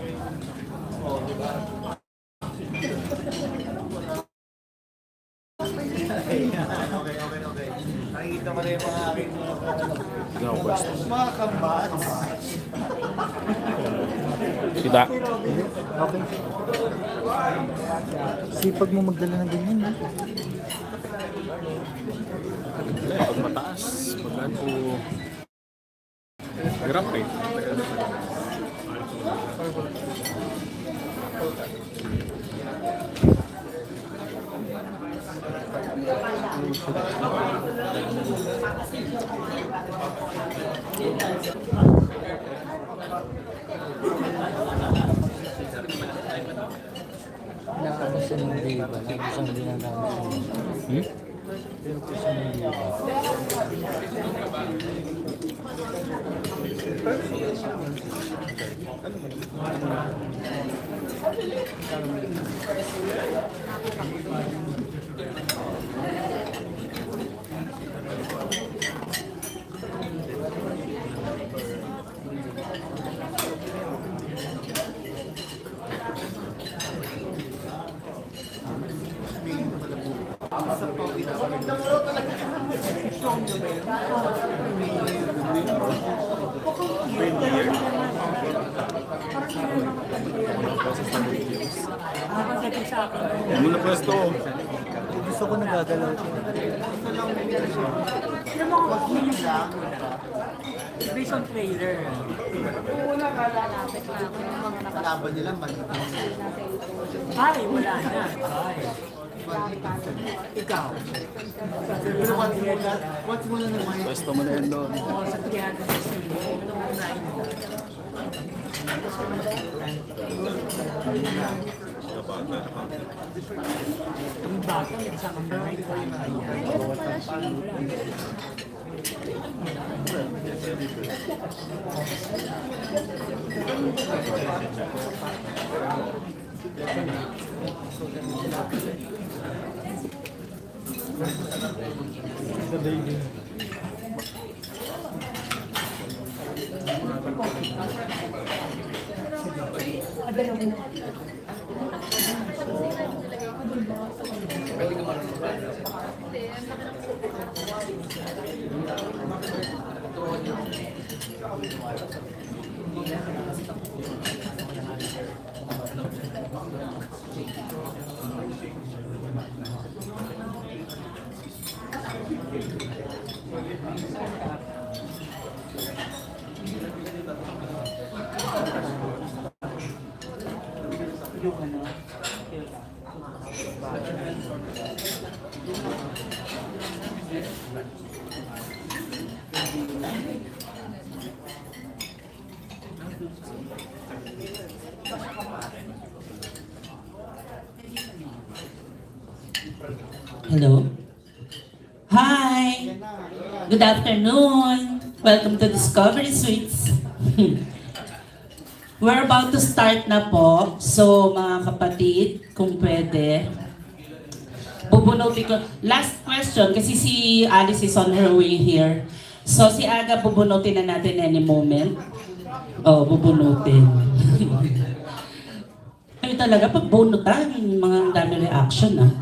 Okay. Nakikita ko na yung mga aking Mga kambats. Kita. Okay. Sipag mo magdala ng ganyan, ha? Pag mataas, pag ano, hirap eh. Nakakasin ng diba? Nakakasin din ang namin. Pero kasi ng diba? Mula pwesto. Gusto ko nagagalaw. Based on trailer. kalaban nila man. Ay, wala na. Ay. Ikaw. Pero once mo na naman. Pwesto mo na yan doon. Oo, sa tiyado sa silo. Ito mo na yung bata, yung sa kamay. Hello. Hi. Good afternoon. Welcome to Discovery Suites. We're about to start na po. So, mga kapatid, kung pwede, bubunutin ko. Last question, kasi si Alice is on her way here. So, si Aga, bubunutin na natin any moment. Oh, bubunutin. Ay talaga, pag bunutan, mga dami reaction, ah.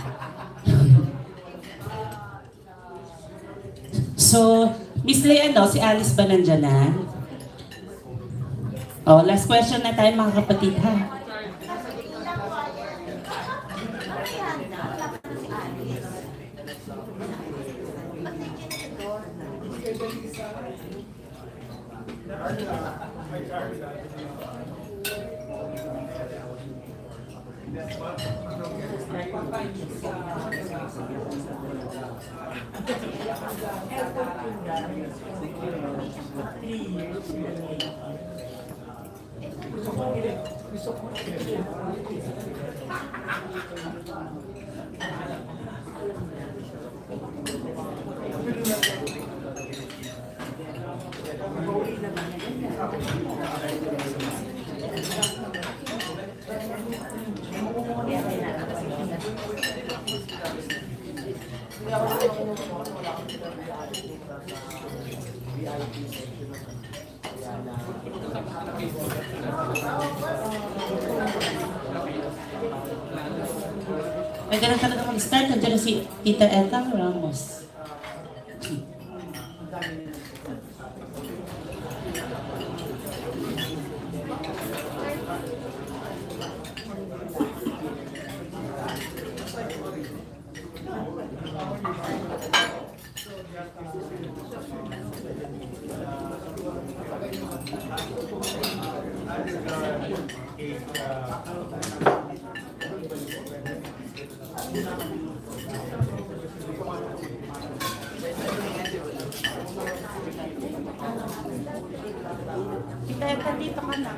So, Miss Leandro, si Alice ba nandyan na? Oh, last question na tayo mga kapatid, ha? Pwede na talaga mag-start. Nandiyan na si Tita Etang Ramos. Tita Etang, dito ka na.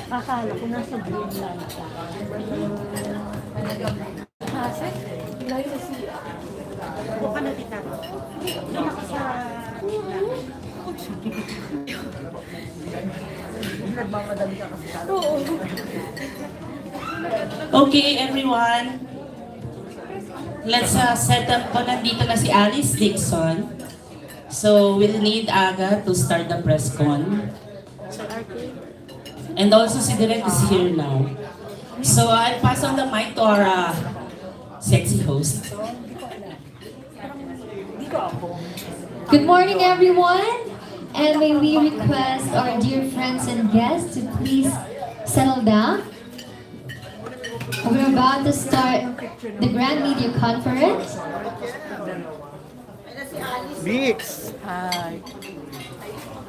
Akala ko nasa Greenland ka. Nasa? Layo na siya. Huwag ka na, Tita. Doon ako sa... Nagmamadali ka kasi sa Okay, everyone. Let's set up po. Nandito na si Alice Dixson. So, we'll need Aga to start the press con. And also, si Direk is here now. So, I'll pass on the mic to our sexy host. Good morning, everyone. And may we request our dear friends and guests to please settle down. We're about to start the Grand Media Conference. Dix!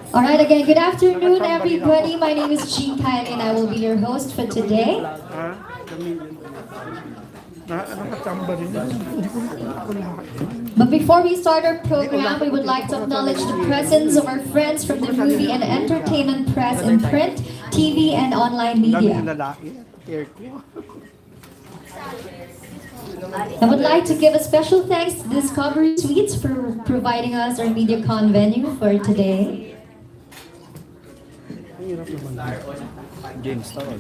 All right, again, good afternoon, everybody. My name is Jean Kylie, and I will be your host for today. But before we start our program, we would like to acknowledge the presence of our friends from the movie and entertainment press in print, TV, and online media. I would like to give a special thanks to Discovery Suites for providing us our MediaCon venue for today. James tawag.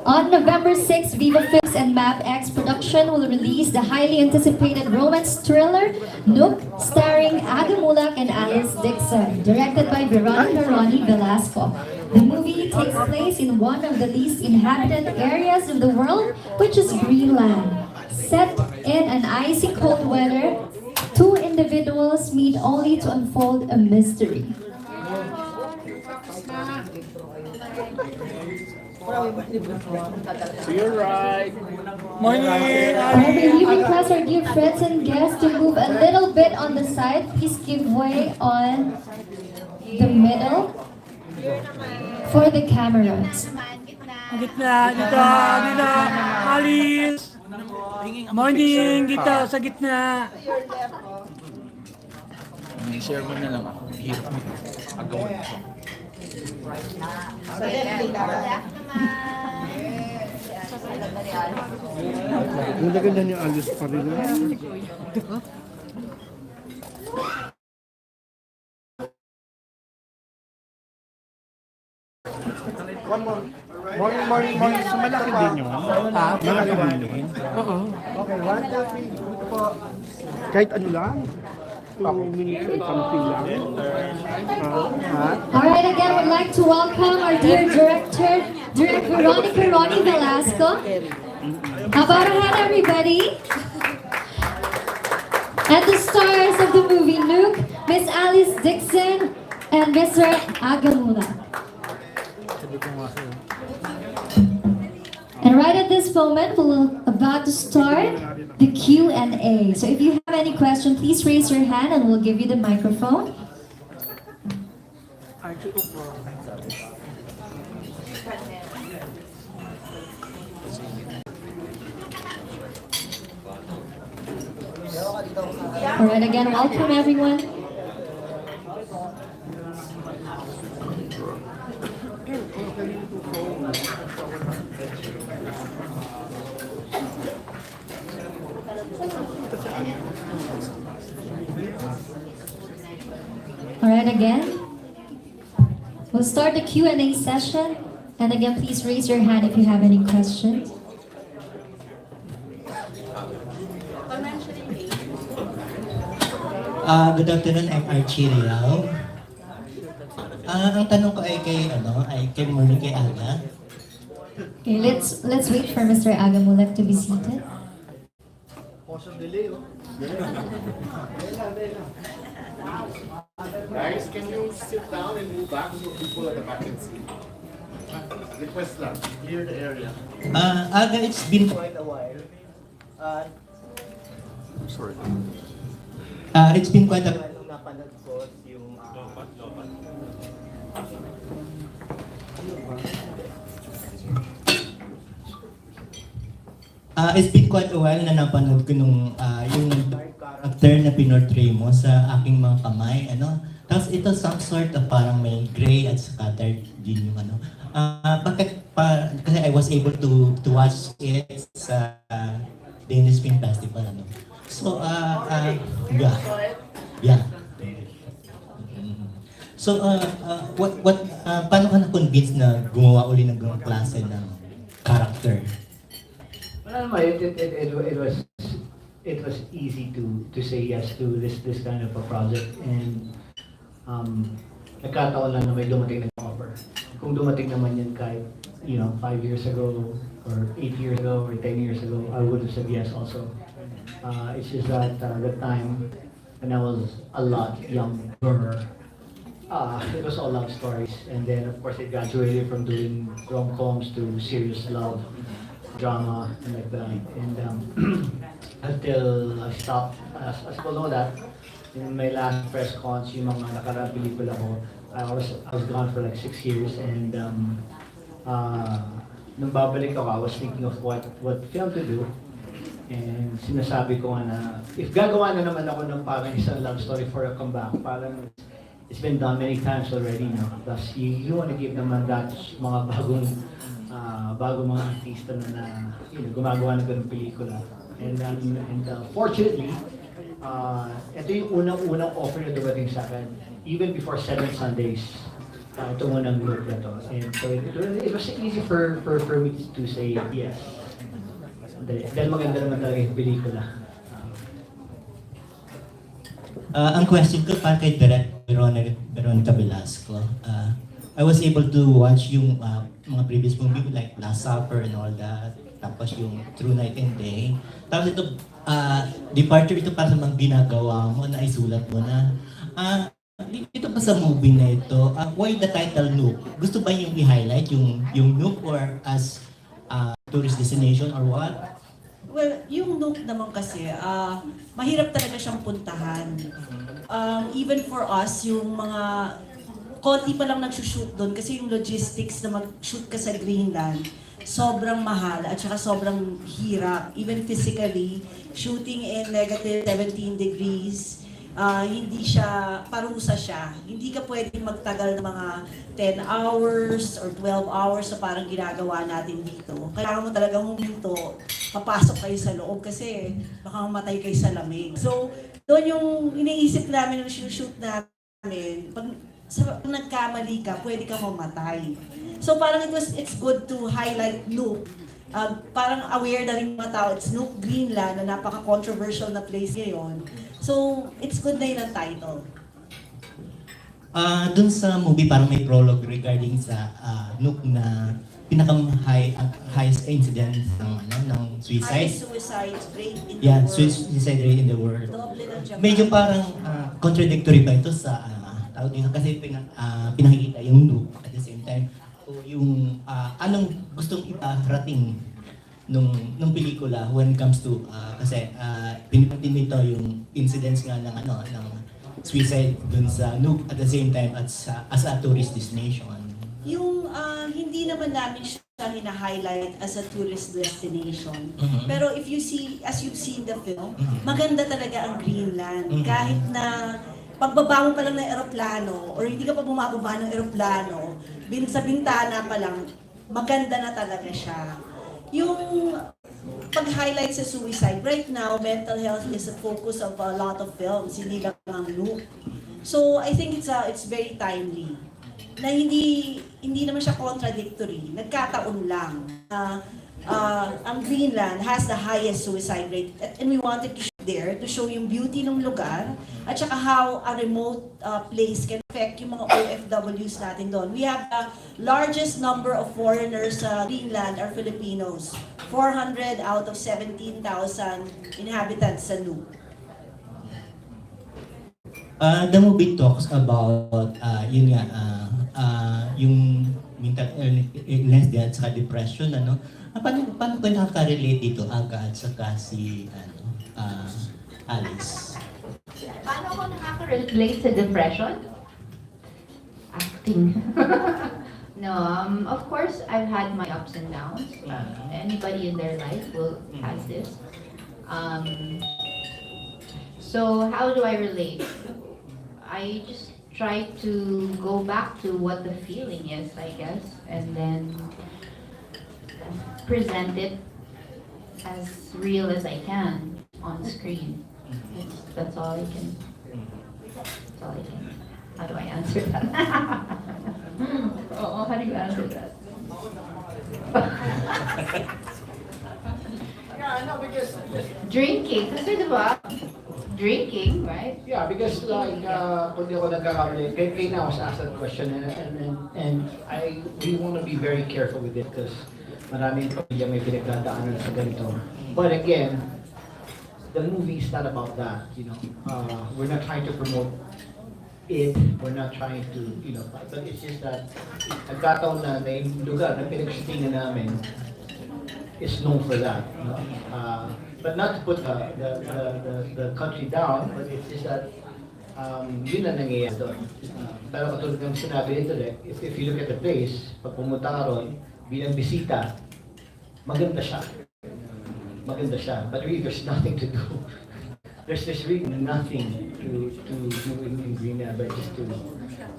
On November 6, Viva Films and MapX Production will release the highly anticipated romance thriller NUUK, starring Aga Muhlach and Alice Dixson, directed by Veronica Ronnie Velasco. The movie takes place in one of the least inhabited areas of the world, which is Greenland. Set in an icy cold weather, two individuals meet only to unfold a mystery. To your right. However, we request our dear friends and guests to move a little bit on the side. Please give way on the middle for the cameras. Gitna, dito, Alice. Morning, dito, sa gitna. I-share mo na lang ako. Hirap mo. Agawan ko. Ang ganda niya Alice pa rin. Morning. So, malaki din yun. Malaki din yun. Oo. Okay, 1, 2, 3. Po. Kahit ano lang. 2 minutes or something lang. Alright, again, we'd like to welcome our dear director Veronica Ronnie Velasco. How about a hand, everybody? And the stars of the movie NUUK, Miss Alice Dixson and Mr. Aga Muhlach. And right at this moment, we're about to start the Q&A. So if you have any question, please raise your hand and we'll give you the microphone. All right, again, welcome everyone. again. We'll start the Q&A session. And again, please raise your hand if you have any questions. Good afternoon, I'm Archie Riao. Ang tanong ko ay kay Murni, kay Aga. Okay, let's wait for Mr. Agamulak to be seated. Guys, can you sit down and move back so people at the back can see? Request lang, clear the area. Aga, it's been quite a while. Sorry. It's been quite a while nung napanood ko yung it's been quite a while na napanood ko nung yung dark character na pinortray mo sa aking mga kamay, ano. Tapos ito some sort of parang may gray at scattered din yung ano. Bakit pa, kasi I was able to watch it sa Danish Film Festival, ano. So, yeah. So, paano ka na-convince na gumawa uli ng ganung klase ng character? Well, it was easy to say yes to this kind of a project, and nagkataon lang na may dumating na offer. Kung dumating naman yan kahit 5 years ago or 8 years ago or 10 years ago, I would have said yes also. It's just that the time when I was a lot younger, it was all love stories, and then of course it graduated from doing rom-coms to serious love, drama, and like that. And until I stopped, as people know that, in my last press cons, yung mga nakarang pelikula ko, I was gone for like 6 years, and nung babalik ako, I was thinking of what film to do. And sinasabi ko na, if gagawa na naman ako ng parang isang love story for a comeback, parang it's been done many times already, no? Plus, you want to give naman that mga bagong mga artista na gumagawa ng ganung pelikula. And fortunately, ito yung unang offer na dumating sa akin, even before 7 Sundays, ito munang look na to. And so it was easy for me to say yes. Dahil maganda naman talaga yung pelikula. Ang question ko para kay Veronica Velasco. I was able to watch yung mga previous movie like Last Supper and all that. Tapos yung True Night and Day. Tapos ito, departure ito para sa mga ginagawa mo na isulat mo na. Dito pa sa movie na ito, why the title NUUK? Gusto ba yung i-highlight yung NUUK or as tourist destination or what? Well, yung NUUK naman kasi, mahirap talaga siyang puntahan. Even for us, yung mga konti pa lang nagsushoot doon kasi yung logistics na mag-shoot ka sa Greenland, sobrang mahal at saka sobrang hirap. Even physically, shooting in negative 17 degrees, hindi siya, parusa siya. Hindi ka pwedeng magtagal ng mga 10 hours or 12 hours na parang ginagawa natin dito. Kailangan mo talagang huminto, papasok kayo sa loob kasi baka mamatay kayo sa lamig. So, doon yung iniisip namin ng shoot namin, pag nagkamali ka, pwede kang mamatay. So parang it's good to highlight NUUK. Parang aware na rin mga tao, it's NUUK Greenland na napaka-controversial na place ngayon. So, it's good na yun ang title. Dun sa movie parang may prologue regarding sa NUUK na highest incident ng suicide. Highest suicide rate in the Yeah, world. suicide rate in the world. Doble ng Japan. Medyo parang contradictory ba ito sa tawag dito kasi pinakikita yung NUUK at the same time o yung anong gustong iparating nung pelikula when it comes to kasi pinipatin nito yung incidents nga ng ng suicide dun sa NUUK at the same time as a tourist destination. Yung hindi naman namin siya hina-highlight as a tourist destination. Mhm. Pero if you see, as you've seen the film, maganda talaga ang Greenland. Kahit na pagbaba mo pa lang ng eroplano or hindi ka pa bumababa ng eroplano, sa bintana pa lang, maganda na talaga siya. Yung pag-highlight sa suicide, right now, mental health is a focus of a lot of films, hindi lang ang NUUK. So I think it's very timely na hindi naman siya contradictory, nagkataon lang. Ang Greenland has the highest suicide rate and we wanted to show there to show yung beauty ng lugar at saka how a remote place can affect yung mga OFWs natin doon. We have the largest number of foreigners sa Greenland are Filipinos. 400 out of 17,000 inhabitants sa NUUK. The movie talks about yun nga yung mental illness din at saka depression ano. Paano ko nakaka-relate dito Aga at saka si Alice? Paano ako nakaka-relate sa depression? Acting. No, of course, I've had my ups and downs. Anybody in their life will has this. So how do I relate? I just try to go back to what the feeling is, I guess, and then present it as real as I can on screen. That's all I can. That's all I can. How do I answer that? Oh, how do you answer that? Yeah, I know because Drinking, kasi diba? Drinking, right? yeah, because like kung di ako nagkakamali, kay na was asked that question and I we want to be very careful with it because maraming pamilya may pinagdadaanan sa ganito. But again, the movie is not about that, you know. We're not trying to promote it, we're not trying to, you know, but it's just that nagkataon na yung lugar na pinag-shootingan namin is known for that, you know. But not to put the country down, but it's just that yun na nangyayari doon. Pero katulad ng sinabi nito, if you look at the place, pag pumunta ka ron, bilang bisita, maganda siya. Maganda siya. But really, there's nothing to do. There's really nothing to do in Greenland, but just to...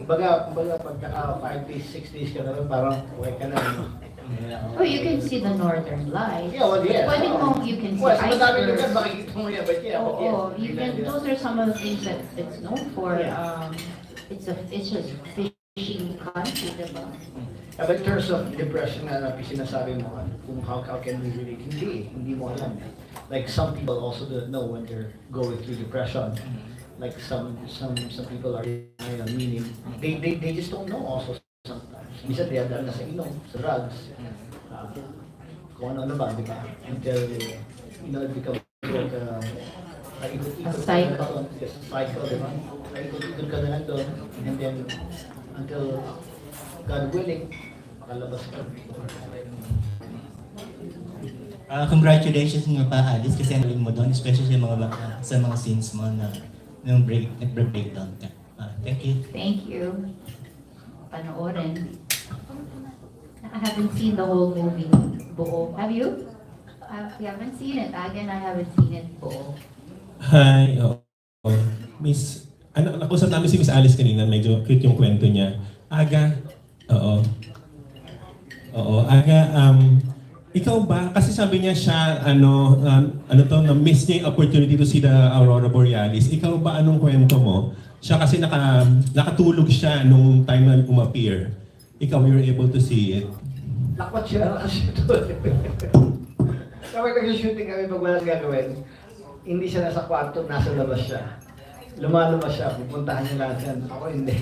Kumbaga, pag naka 5 days, 6 days ka na rin, parang okay ka na. Oh, you can see the northern lights. Yeah, well, yeah. Pwede mo, you can see Well, sa madami lugar, icebergs. makikita mo yan, but yeah. Oh, you can. Those are some of the things that it's known for. It's just fishing country, diba? But in terms of depression na sinasabi mo, kung how can we relate, hindi mo alam. Like some people also don't know when they're going through depression. Like some people are denial, meaning they just don't know also sometimes. Minsan they have na sa inom, sa drugs, kung ano ba, di ba? Until, you know, it becomes like A cycle. Yes, a cycle, di ba? Ikot-ikot ka na lang doon, and then until God willing, makalabas ka. Congratulations nga pa Alice kasi ang galing mo doon, especially sa mga scenes mo na nag-breakdown ka. Thank you. Thank you. Panoorin. I haven't seen the whole movie buo. Have you? We haven't seen it. Again, I haven't seen it buo. Hi, Miss, nakusap namin si Miss Alice kanina, medyo cute yung kwento niya. Aga, Aga, ikaw ba, kasi sabi niya siya, na-miss niya yung opportunity to see the Aurora Borealis. Ikaw ba, anong kwento mo? Siya kasi nakatulog siya nung time na umappear. Ikaw, you were able to see it. Lakwat siya kasi doon. Kapag nag-shooting kami pag walang gagawin, hindi siya nasa kwarto, nasa labas siya. Lumalabas siya, pupuntahan niya lahat yan. Ako hindi.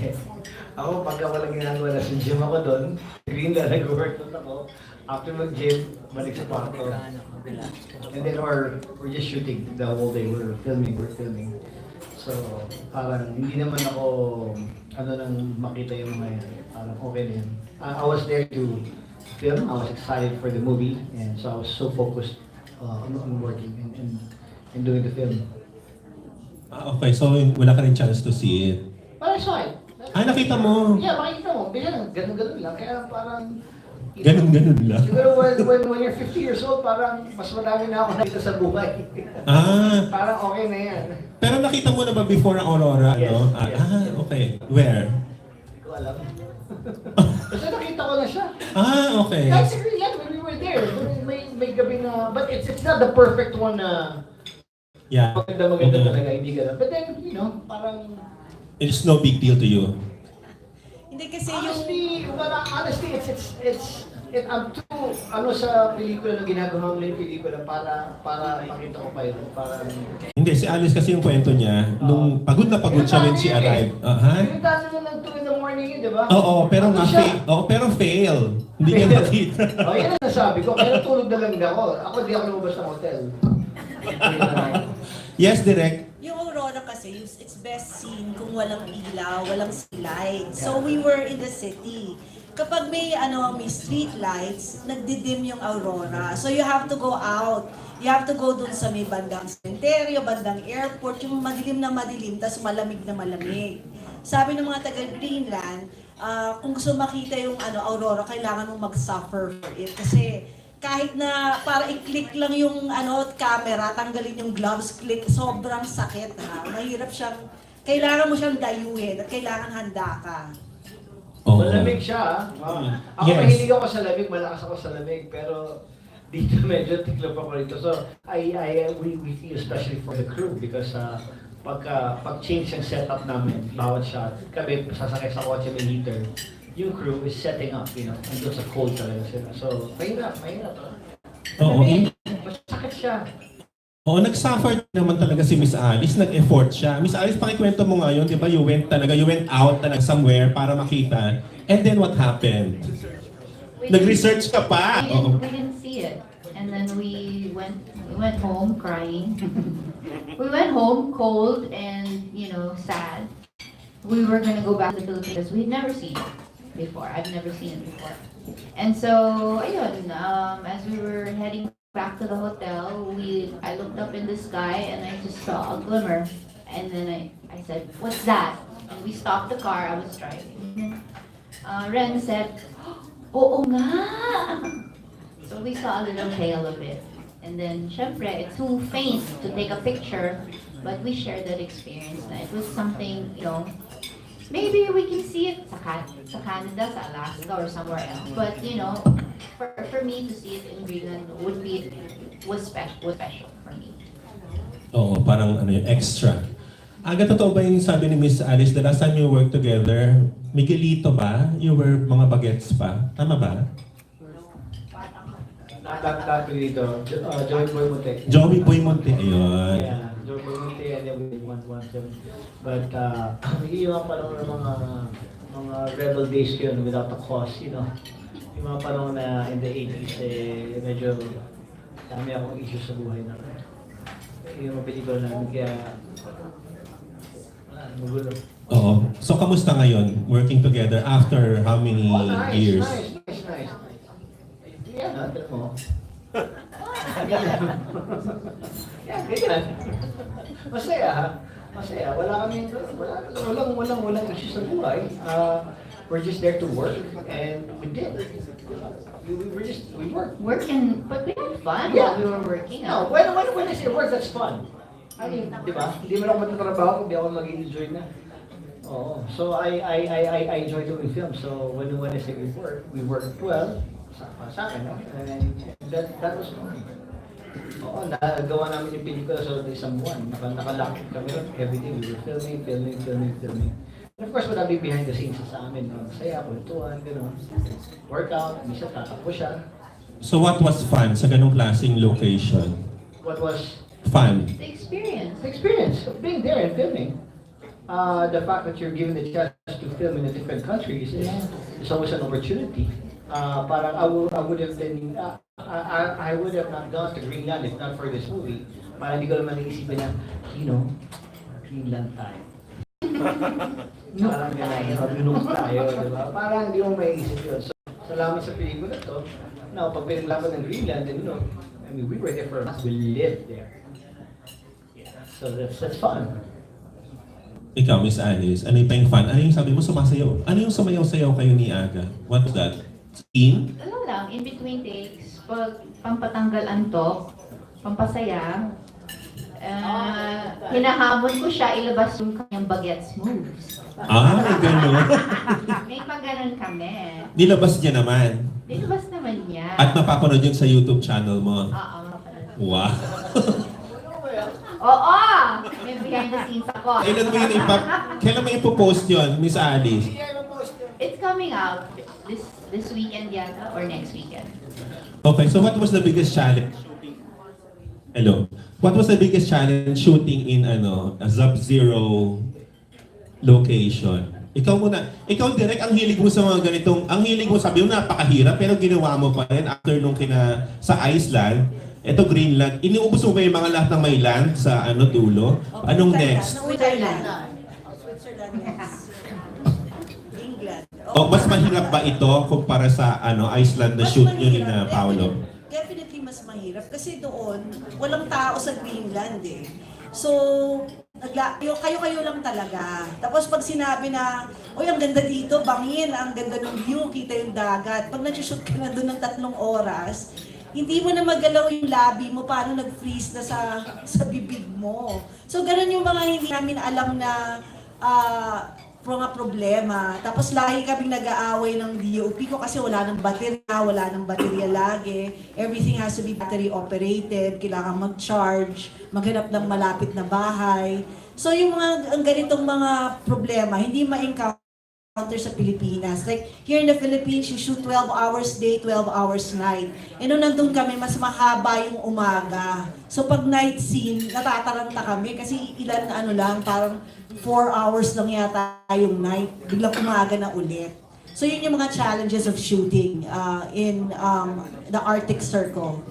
Ako pagka walang ginagawa na sa gym ako doon, green na nag-workout ako. After mag-gym, balik sa kwarto. And then we're just shooting the whole day. We're filming. So, parang hindi naman ako, nang makita yung mga yan. Parang okay na yan. I was there to film. I was excited for the movie. And so I was so focused on working and doing the film. Okay, so wala ka rin chance to see it. But I saw it. Nakita mo? Yeah, makikita mo. Bilang ganun-ganun lang. Kaya parang... Ganun lang. Siguro when you're 50 years old, parang mas madami na ako nakita sa buhay. Parang okay na yan. Pero nakita mo na ba before ang Aurora, Yes, no? yes. Okay. Where? Hindi ko alam. Basta nakita ko na siya. Okay. That's really yan, when we were there. May gabi na... But it's not the perfect one na... Yeah. Maganda talaga, hindi ganun. But then, you know, parang It's no big deal to you. Hindi kasi yung... Honestly, I'm too, sa pelikula na ginagawa mo yung pelikula para makita ko pa yun. Hindi, si Alice kasi yung kwento niya, nung pagod na pagod siya when she arrived. Yung dati na lang 2 in the morning yun, di ba? Oo, pero pero fail. Hindi niya nakita. Yan ang nasabi ko, kaya natulog na lang ako. Ako di ako lumabas ng hotel. Yes, direct. Yung Aurora kasi, it's best seen kung walang ilaw, walang light. So we were in the city. Kapag may street lights, nagdidim yung Aurora. So you have to go out. You have to go dun sa may bandang cementerio, bandang airport, yung madilim na madilim, tas malamig na malamig. Sabi ng mga taga Greenland, kung gusto makita yung Aurora, kailangan mong mag-suffer for it. Kasi kahit na para i-click lang yung camera, tanggalin yung gloves, click, sobrang sakit ha. Mahirap siyang, kailangan mo siyang dayuhin at kailangan handa ka. Malamig siya. Ako mahilig ako sa lamig, malakas ako sa lamig, pero dito medyo tiklop ako rito. So, we feel especially for the crew because pag-change yung setup namin, bawat shot, kami sasakay sa kotse may heater, yung crew is setting up, andun sa cold talaga sila. So, mahirap. Oo. Masakit siya. Oo, nag-suffer naman talaga si Miss Alice, nag-effort siya. Miss Alice, pakikwento mo ngayon, di ba, you went out talaga somewhere para makita. And then what happened? Nag-research ka pa! We didn't see it. And then we went home crying. We went home cold and, sad. We were gonna go back to the Philippines. We'd never seen it before. I've never seen it before. And so, ayun, as we were heading back to the hotel, I looked up in the sky and I just saw a glimmer. And then I said, "What's that?" And we stopped the car. I was driving. Ren said, "Oo nga!" So we saw a little tail of it. And then, syempre, it's too faint to take a picture, but we shared that experience. Na it was something, maybe we can see it sa Canada, sa Alaska, or somewhere else. But, for me to see it in Greenland was special for me. Oo, parang extra. Aga, totoo ba yung sabi ni Miss Alice, the last time you worked together, Miguelito ba? You were mga bagets pa? Tama ba? Not dito. Joey Boy Monte. Joey Boy Monte, ayun. Yeah, Joey Boy Monte and then we want them. But, iiwan pa lang ng mga rebel days ko yun without a cause, Yung mga panahon na in the 80s, medyo dami akong issues sa buhay na. Yung mga pelikula namin, kaya magulo. Oo. So, kamusta ngayon? Working together after how many years? Nice. Yeah, natin mo. Ganyan. Masaya. Walang issues sa buhay. We're just there to work, and we did. We work. But we had fun Yeah. while we were working. No, when I say work, that's fun. I mean, di ba? Hindi mo lang matatrabaho kung di ako mag-enjoy na. Oo. So I enjoy doing film. So when I say we work well. Sa akin, no? And that was fun. Oo, nagawa namin yung pelikula sa isang buwan. Nakalakit kami ron. Every day we were filming. And of course, madami behind the scenes sa amin. Masaya, kultuhan, gano'n. Workout, minsan tatakbo siya. So, what was fun sa ganong klaseng location? What was Fun. The experience. the experience of being there and filming? The fact that you're given the chance to film in a different countries is always an opportunity. Parang I would have not gone to Greenland if not for this movie. Parang hindi ko naman naisipin na, Greenland tayo. Parang NUUK tayo, di ba? Parang hindi mo maiisip yun. So, salamat sa pelikula to. Now, pag pinaglaban ng Greenland, we were there for a month. We lived there. So that's fun. Ikaw, Miss Alice, ano yung fun? Ano yung sabi mo sumasayaw? Ano yung sumayaw-sayaw kayo ni Aga? What's that? In? Ano lang, in between takes, pampatanggal antok, pampasaya, hinahamon ko siya ilabas yung kanyang bagets moves. Gano'n. May pag-ganon kami. Nilabas niya naman. Nilabas naman niya. At mapapanood yun sa YouTube channel mo. Oo, mapapanood. Wow. Oo! May behind the scenes ako. Kailan mo ipopost yun, Miss Alice? It's coming out this weekend yata or next weekend. Okay, so what was the biggest challenge? Hello. What was the biggest challenge shooting in a Sub-Zero location? Ikaw muna. Ikaw direct ang hilig mo sa mga ganitong, ang hilig mo sabi mo napakahirap pero ginawa mo pa rin after nung sa Iceland. Ito Greenland. Iniubos mo ba yung mga lahat ng may land sa dulo? Anong next? Switzerland. Switzerland, yes. England. Mas mahirap ba ito kumpara sa Iceland na shoot nyo ni na Paolo? Definitely mas mahirap kasi doon walang tao sa Greenland eh. So, kayo-kayo lang talaga. Tapos pag sinabi na, oy, ang ganda dito, bangin, ang ganda ng view, kita yung dagat. Pag nag-shoot ka na doon ng 3 oras, hindi mo na magalaw yung labi mo, paano nag-freeze na sa bibig mo. So, ganun yung mga hindi namin alam na mga problema. Tapos lagi kaming nag-aaway ng DOP ko kasi wala ng baterya lagi. Everything has to be battery operated. Kailangan mag-charge, maghanap ng malapit na bahay. So yung ang ganitong mga problema, hindi ma-encounter sa Pilipinas. Like, here in the Philippines, you shoot 12 hours day, 12 hours night. E nung nandun kami, mas mahaba yung umaga. So pag night scene, natataranta kami kasi ilan lang, parang 4 hours lang yata yung night. Biglang umaga na ulit. So yun yung mga challenges of shooting in the Arctic Circle.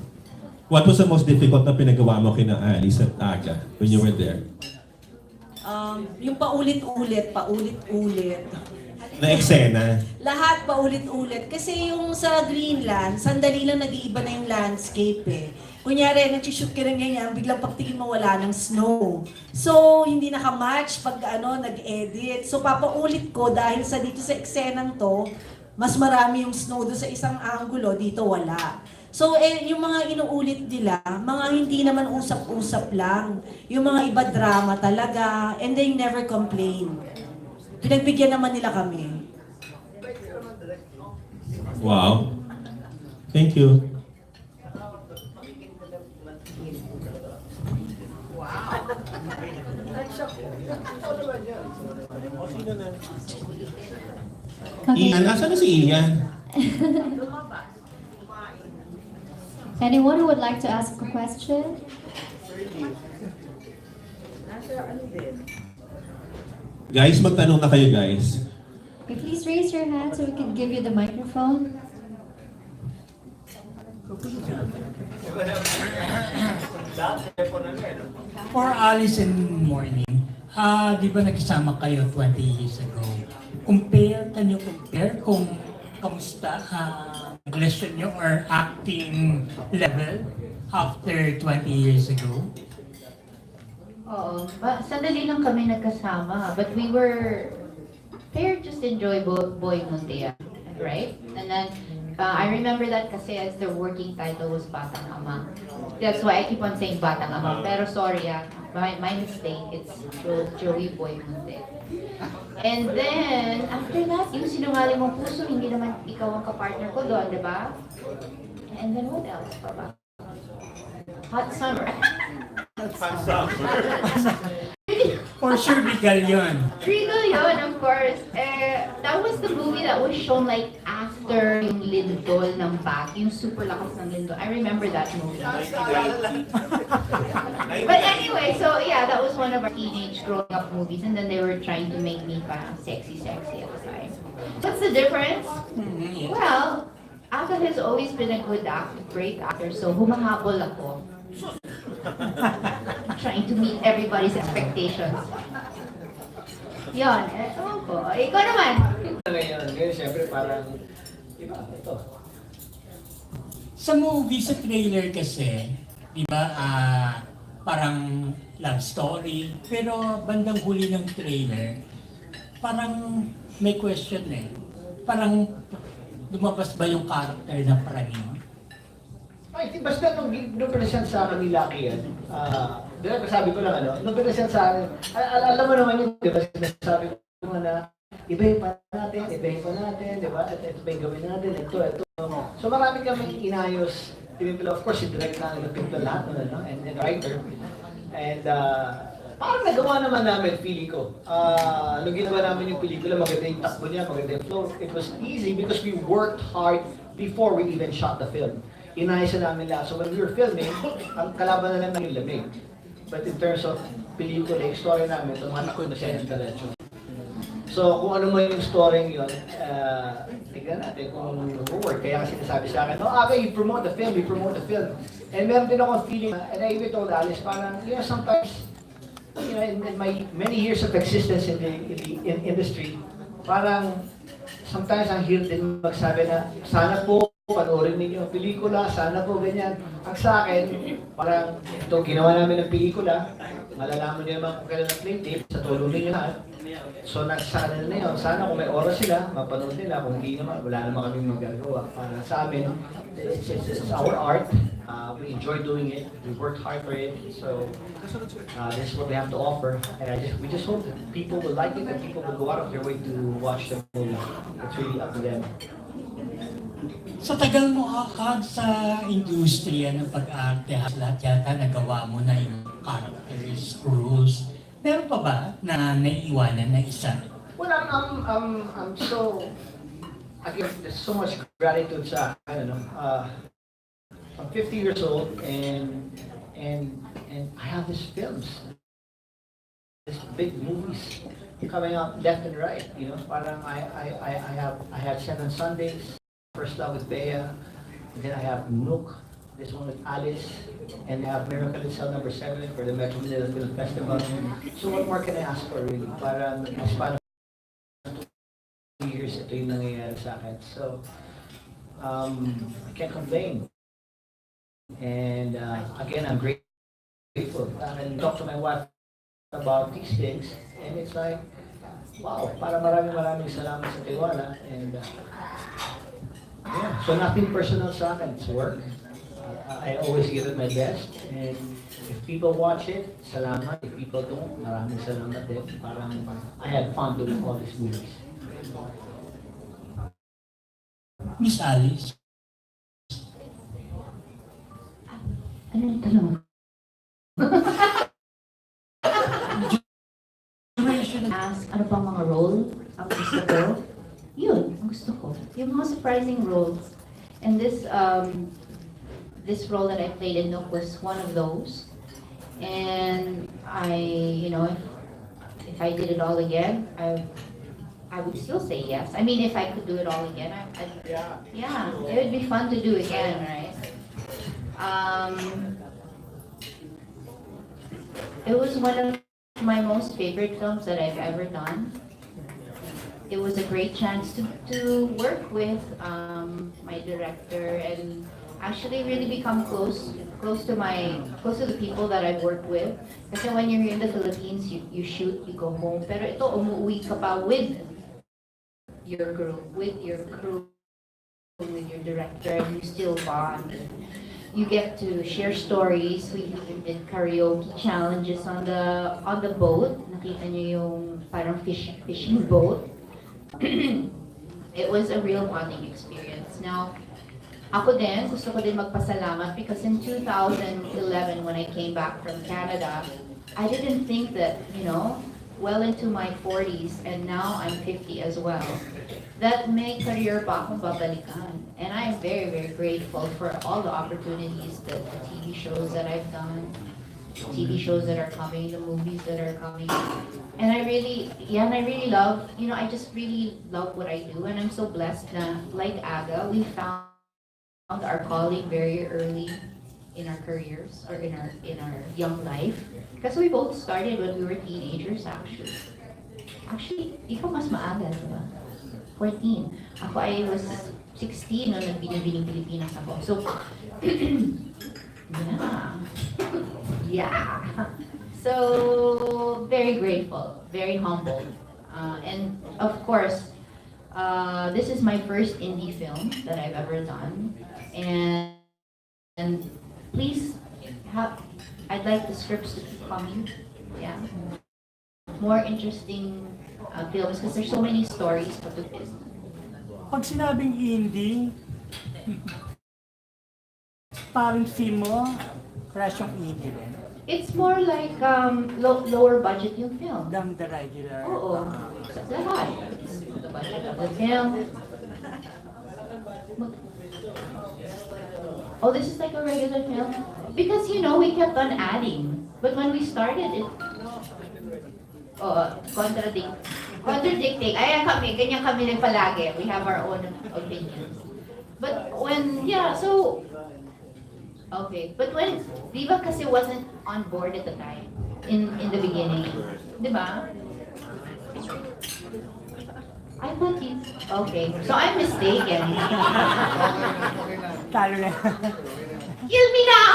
What was the most difficult na pinagawa mo kina Alice at Aga when you were there? Yung paulit-ulit. Na eksena? Lahat paulit-ulit. Kasi yung sa Greenland, sandali lang nag-iiba na yung landscape eh. Kunyari, nag-shoot ka ng ganyan, biglang pagtingin mo wala ng snow. So, hindi nakamatch pag nag-edit. So, papaulit ko dahil dito sa eksenang to, mas marami yung snow doon sa isang angulo, dito wala. So, yung mga inuulit nila, mga hindi naman usap-usap lang. Yung mga iba drama talaga, and they never complain. Pinagbigyan naman nila kami. Wow. Thank you. Ian, asan na si Ian? Anyone who would like to ask a question? Guys, magtanong na kayo guys. Okay, please raise your hand so we can give you the microphone. For Alice and Morning, di ba nagkasama kayo 20 years ago? Can you compare kung kamusta lesson nyo or acting level after 20 years ago? Oo. Sandali lang kami nagkasama. But we just enjoy Boy Mundia, right? And then, I remember that kasi as the working title was Batang Ama. That's why I keep on saying Batang Ama. Pero sorry my mistake. It's Joey Boy Mundia. And then, after that, yung Sinungaling Mong Puso, hindi naman ikaw ang kapartner ko doon, di ba? And then what else pa ba? Hot Summer. For sure, Regal yun. Regal yun, of course. That was the movie that was shown like after yung lindol ng back, yung super lakas ng lindol. I remember that movie. But anyway, so yeah, that was one of our teenage growing up movies, and then they were trying to make me parang sexy at the time. What's the difference? Well, Aga has always been a great actor, so humahabol ako. Trying to meet everybody's expectations. Yon, ewan ko. Ikaw naman. Ngayon, siyempre parang iba ito. Sa movie, sa trailer kasi, di ba, parang love story. Pero bandang huli ng trailer, parang may question eh. Parang lumabas ba yung character na parang yun? Ay, basta nung present sa akin ni Lucky yan, sabi ko lang nung present sa akin, alam mo naman yun, di ba, sinasabi ko na, ibahin pa natin, di ba, ito ba yung gawin natin, ito. So marami kami inayos, of course, si direct na nagpinto lahat, and writer. And parang nagawa naman namin, feeling ko. Nung ginawa namin yung pelikula, maganda yung takbo niya, maganda yung flow. It was easy because we worked hard before we even shot the film. Inayos na namin lahat. So when we were filming, ang kalaban na lang yung lamig. But in terms of pelikula, yung story namin, tumatak ko na siya yung diretso. So kung ano man yung story yun, tignan natin kung mag-work. Kaya kasi sinasabi sa akin, okay, you promote the film, you promote the film. And meron din akong feeling, and I even told Alice, parang, sometimes, in my many years of existence in the industry, parang sometimes ang hirap din magsabi na sana po panoorin ninyo ang pelikula, sana po ganyan. Ang sa akin, parang ito ginawa namin ng pelikula, malalaman niyo naman kung kailan ang play tape, sa tulong ninyo lahat. So nasa kanila na yun, sana kung may oras sila, mapanood nila, kung hindi naman, wala naman kami magagawa. Para sa amin, it's our art. We enjoy doing it. We worked hard for it. So this is what we have to offer. And we just hope that people will like it and people will go out of their way to watch the movie. It's really up to them. Sa tagal mo akad sa industriya ng pag-arte, lahat yata nagawa mo na yung characters, rules. Meron pa ba na naiiwanan na isa? Well, I'm so, again, there's so much gratitude sa, I don't know, I'm 50 years old and I have these films, these big movies coming out left and right, parang I have 7 Sundays, First Love with Bea, and then I have NUUK, this one with Alice, and I have Miracle in Cell number 7 for the Metro Manila Film Festival. So what more can I ask for really? Parang in a span of 2 years, ito yung nangyayari sa akin. So, I can't complain. And again, I'm grateful. I can talk to my wife about these things, and it's like, wow, para maraming salamat sa tiwala. And yeah, so nothing personal sa akin, it's work. I always give it my best, and if people watch it, salamat. If people don't, maraming salamat din. Parang I had fun doing all these movies. Miss Alice? Ano yung tanong? Ask, ano pang mga role ang gusto ko? Yun, ang gusto ko. Yung mga surprising roles. And this role that I played in NUUK was one of those. And if I did it all again, I would still say yes. I mean, if I could do it all again, yeah, it would be fun to do again, right? It was one of my most favorite films that I've ever done. It was a great chance to work with my director and actually really become close to the people that I've worked with. Kasi when you're here in the Philippines, you shoot, you go home. Pero ito, umuwi ka pa with your crew, with your director, and you still bond. You get to share stories. We even did karaoke challenges on the boat. Nakita niyo yung parang fishing boat. It was a real bonding experience. Now, ako din, gusto ko din magpasalamat because in 2011 when I came back from Canada, I didn't think that, well into my 40s and now I'm 50 as well, that may career pa akong babalikan. And I am very, very grateful for all the opportunities, the TV shows that I've done, TV shows that are coming, the movies that are coming. And I really love, I just really love what I do, and I'm so blessed na, like Aga, we found our calling very early in our careers or in our young life. Because we both started when we were teenagers actually. Actually, ikaw mas maaga, diba? 14. Ako, I was 16 nung nagbining Pilipinas ako. So, yeah. So, very grateful, very humbled. And of course, this is my first indie film that I've ever done. And please, I'd like the scripts to keep coming. Yeah. More interesting films because there's so many stories to this. Pag sinabing indie, parang film mo, Crash yung indie din. It's more like lower budget yung film. Than the regular. Oo. Lahat. The budget of the film. Oh, this is like a regular film? Because, you know, we kept on adding. But when we started, it... contradicting. Ay, ganyan kami palagi. We have our own opinions. But when, yeah, so... Okay, but when Viva kasi wasn't on board at the time, in the beginning, di ba? I thought he's, okay, so I'm mistaken. Talo na. Kill me now!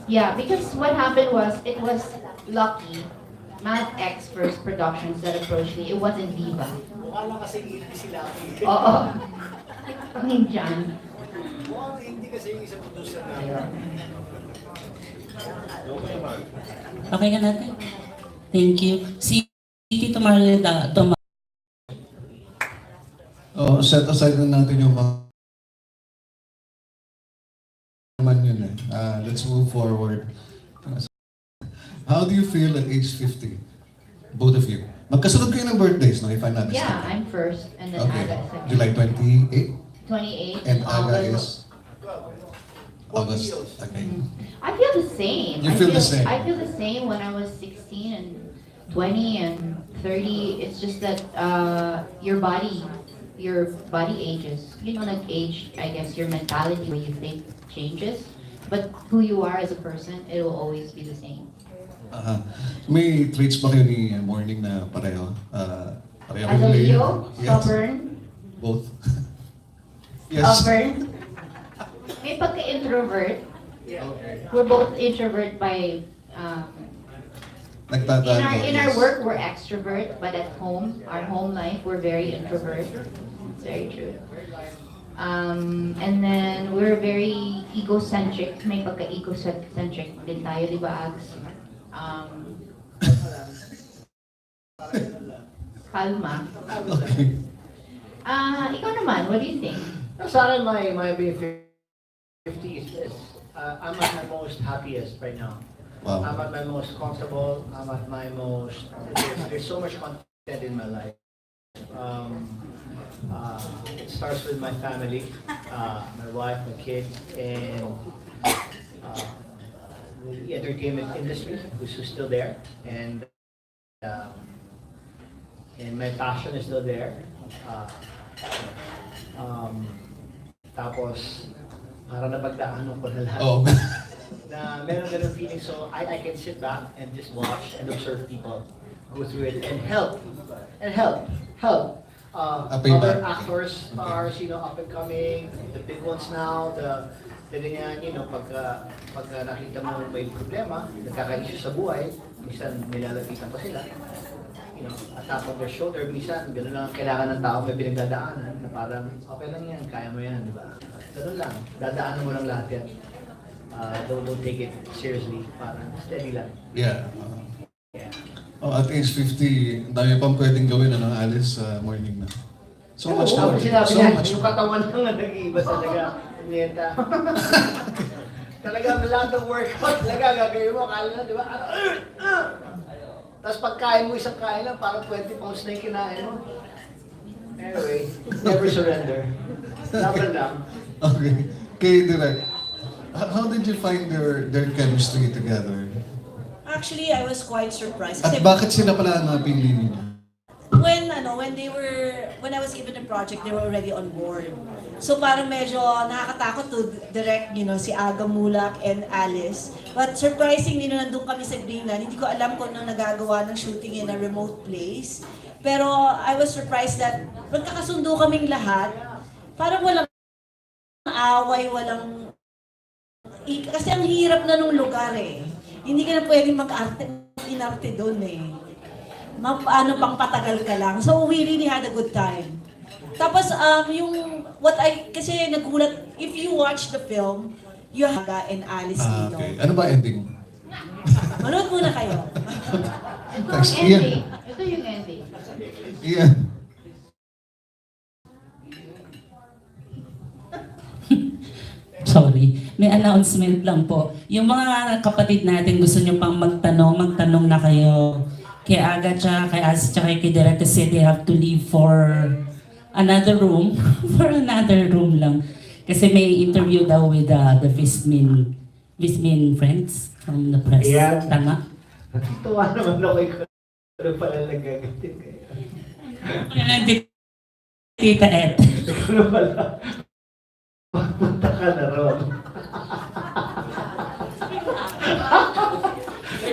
Yeah, because what happened was, it was Lucky, Matt X First Productions that approached me. It wasn't Viva. Mukha lang kasi hindi sila. Oo. Minsan. Mukhang hindi kasi yung isang producer na. Okay ka natin? Thank you. Si Tito Marleda, set aside na natin yung mga naman yun eh. Let's move forward. How do you feel at age 50? Both of you. Magkasunod kayo ng birthdays, no? If I'm not mistaken. Yeah, I'm first, and then Okay. Aga is second. July 28? 28. And Aga August. is August. Okay. I feel the same. You feel the same? I feel the same when I was 16 and 20 and 30. It's just that your body ages. You know, like age, I guess your mentality, when you think, changes. But who you are as a person, it will always be the same. May traits ba kayo ni Morning na pareho? Pareho As a kayo Leo, Yes. stubborn, Both. Yes. stubborn, may pagka-introvert. We're both introvert by Nagtatago. in our work we're extrovert, but at home, our home life, we're very introvert. It's very true. And then we're very egocentric. May pagka-egocentric din tayo, di ba, Ags? Kalma. Okay. Ikaw naman, what do you think? Sa akin, my being 50 is I'm at my most happiest right now. Wow. I'm at my most comfortable. I'm at my most. There's so much content in my life. It starts with my family, my wife, my kids, and the entertainment industry, which is still there, and my passion is still there. Tapos, parang napagdaanan ko na lahat. Oh. Na meron ganun feeling, so I can sit back and just watch and observe people go through it and help. Other actors, stars, up and coming, the big ones now, the ganyan, pagka nakita mo may problema, nagkaka-issue sa buhay, minsan nilalapitan pa sila. At top of their shoulder, minsan, gano'n lang ang kailangan ng tao may pinagdadaanan, na parang, okay lang yan, kaya mo yan, di ba? Gano'n lang, dadaanan mo lang lahat yan. Don't take it seriously, parang steady lang. Yeah. At age 50, dami pang pwedeng gawin Alice Morning na. So much more. Sinabi So niya, much yung more. katawan lang na nag-iiba talaga. Nieta. Talaga lahat ng workout, talaga gagawin mo, akala na, di ba? Tapos pagkain mo isang kain lang, parang 20 pounds na yung kinain mo. Anyway, never surrender. Laban lang. Okay. Kay Direk, how did you find their chemistry together? Actually, I was quite surprised. At bakit sila pala napili niyo? When I was given the project, they were already on board. So parang medyo nakakatakot to direct, si Aga, Muhlach, and Alice. But surprisingly, nung nandun kami sa Greenland, hindi ko alam kung ano nagagawa ng shooting in a remote place. Pero I was surprised that magkakasundo kaming lahat. Parang walang away, walang... Kasi ang hirap na nung lugar eh. Hindi ka na pwedeng mag-arte doon eh. Pang patagal ka lang. So we really had a good time. Tapos kasi nagulat, if you watch the film, you have Aga and Alice dito. Okay. Ano ba ending? Manood muna kayo. Ito ang Thanks, ending. Ito yung ending. Yeah. Sorry, may announcement lang po. Yung mga kapatid natin gusto nyo pang magtanong na kayo kay Aga tsaka kay As tsaka kay Direk kasi they have to leave for another room. For another room lang. Kasi may interview daw with the Vismin friends from the press. Yeah. Tama? Tuwa naman ako ikaw. Ano pala nagagatin kayo? Tita Ed. Ano pala? Magpunta ka na ron.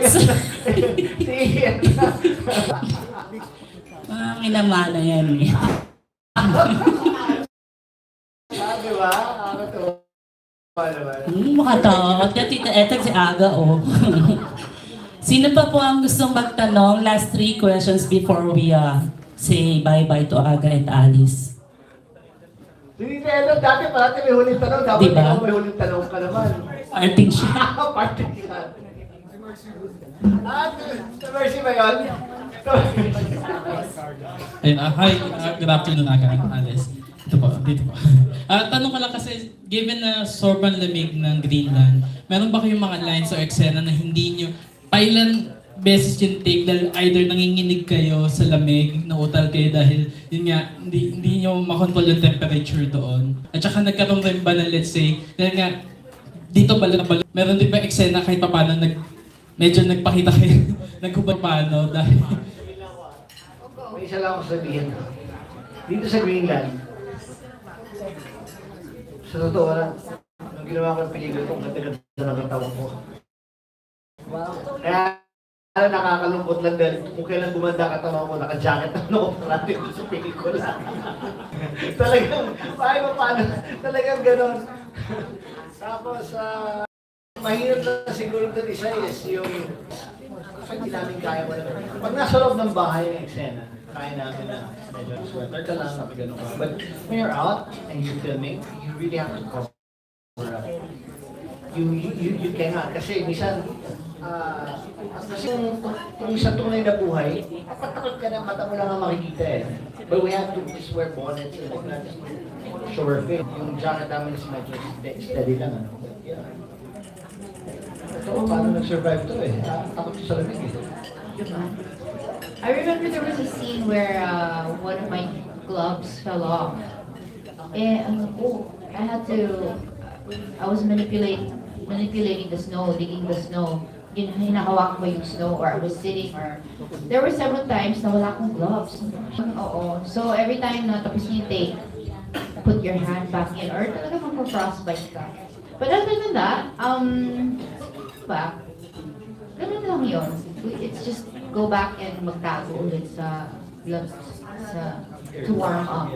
Sige. Minamana yan eh. Di ba? Nakakatawa naman. Makatakot ka, Tita Ed, si Aga oh. Sino pa po ang gustong magtanong? Last 3 questions before we say bye-bye to Aga and Alice. Hindi na dati parati may huling tanong. Dapat Diba? ikaw may huling tanong ka naman. Arting siya. Parting siya. Sa Mercy ba yun? Ayun, hi, good afternoon Aga and Alice. Dito po. Tanong ko lang kasi, given na sobrang lamig ng Greenland, meron ba kayong mga lines or eksena na hindi nyo, pailan beses yung take dahil either nanginginig kayo sa lamig, nautal kayo dahil yun nga, hindi nyo makontrol yung temperature doon. At saka nagkaroon rin ba na let's say, dahil nga, dito bala na bala, meron din ba eksena kahit pa paano medyo nagpakita kayo, nagkupapano dahil... May isa lang ako sabihin. Dito sa Greenland, sa totoo lang, ang ginawa ko ng peligro kung ganda-ganda ng tawag ko. Kaya nakakalungkot lang dahil kung kailan gumanda katawan ko, naka-jacket na ako parati ko sa pelikula. Talagang, paano, talagang ganon. Tapos, mahirap na siguro doon isa is yung, kasi hindi namin kaya mo na. Pag nasa loob ng bahay ng eksena, kaya namin na medyo sweater ka lang, gano'n ka. But when you're out and you're filming, you really have to cover up. You cannot, kasi minsan, kasi kung isang tunay na buhay, papatakot ka na, mata mo lang ang makikita eh. But we have to just wear bonnets and not just show our face. Yung jacket namin is medyo steady lang. Ano. But, yeah. Ito, paano nag-survive to eh? Takot sa lamig eh. I remember there was a scene where one of my gloves fell off. And I was manipulating the snow, digging the snow. Hinahawak ko yung snow, or I was sitting, or there were several times na wala akong gloves. Oo. So every time na tapos yung take, put your hand back in, or talaga magpa-frostbite ka. But other than that, ganun lang yun. It's just go back and magtago ulit sa to warm up.